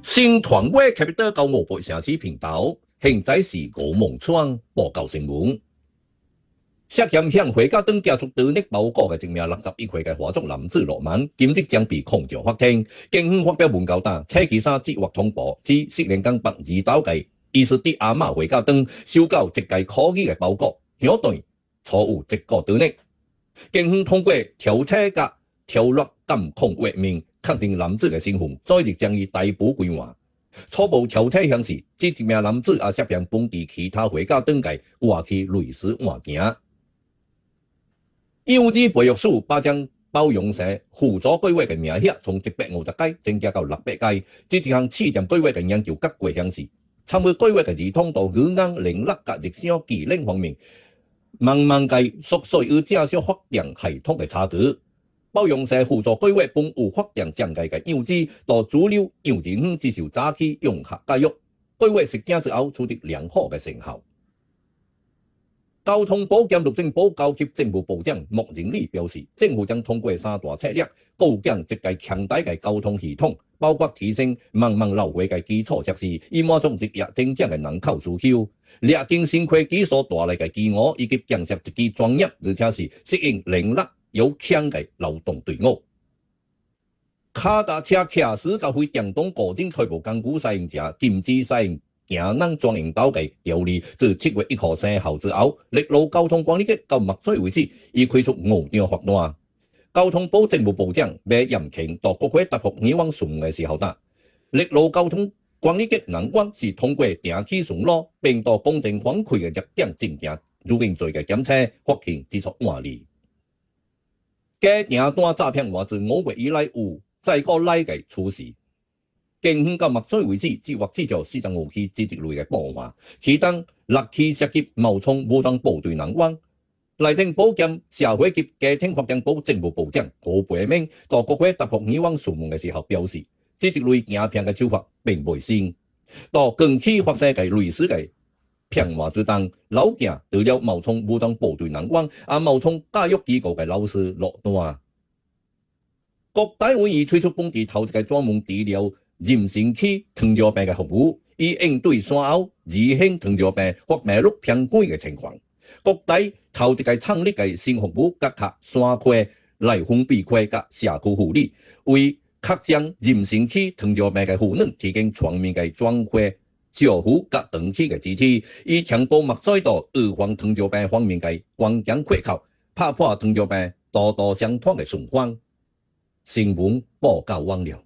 新團委吸到到湖北城市頻道，現在是吳夢川報告新聞。涉嫌向回家登家族盜匿包裹嘅一名61歲嘅華族男子羅文，今日將被控上法庭。警方發表文告單，車其沙接獲通報，指涉連江北二島嘅20啲阿嬤回家登收到一個可疑嘅包裹，響對錯誤一個盜匿。警方通過調車甲條律監控為名，確定男子嘅身份，再亦將伊逮捕歸案。初步調車顯示，這一名男子也涉嫌本地其他回家登記過去類似案件。幼兒培育署把將包容社輔助計劃嘅名額從150間增加到600間，這一項試驗計劃嘅研究結果顯示，參與計劃嘅兒童到語言、能力及日常技能方面，慢慢計屬屬於正常發展系統嘅差距。包容社輔助計劃本有發展障礙嘅幼稚到主流幼稚園接受早期融合教育，計劃實踐之後取得良好嘅成效。交通部兼路政部交給政務部長莫仁利表示，政府將通過3大策略，構建一個強大嘅交通系統，包括提升慢慢流回嘅基礎設施，以滿足日益增長嘅人口需求，列經新科技所帶來嘅機遇，以及建設一個專業而且是適應能力有強嘅勞動隊伍。卡達車騎士及非電動個人代步工具使用者禁止使用行人專用道嘅條例自7月1號生效之後，陸路交通管理局到目前為止已推出5條法案。交通部政務部長馬欽慶到國會答覆議員詢問嘅時候答，陸路交通管理局難關是通過定期巡邏，並到公正反饋嘅熱點進行入境罪嘅檢測，發現指出案例。嘅訂單詐騙案自5月以來有再過來嘅趨勢。警方到目前為止接獲至少45起這一類嘅報案，其中6起涉及冒充武裝部隊人員。內政部兼社會及家庭發展部政務部長高培明到國會答覆議員詢問嘅時候表示，這一類詐騙嘅手法並未新。到近期發生嘅類似嘅騙案之中，老驚除了冒充武裝部隊人員，也冒充教育機構嘅老師落單。國大委員推出本地頭一個專門治療妊娠期糖尿病嘅服務，以應對產後二型糖尿病或脈絡偏低嘅情況。國大頭一個創立嘅新服務，結合産科、內分泌科及社區護理，為確將妊娠期糖尿病嘅婦女提供全面嘅專科照護及長期嘅支持，以提高目前到預防糖尿病方面嘅關鍵缺口，打破糖尿病多相同嘅循環。新聞報告完了。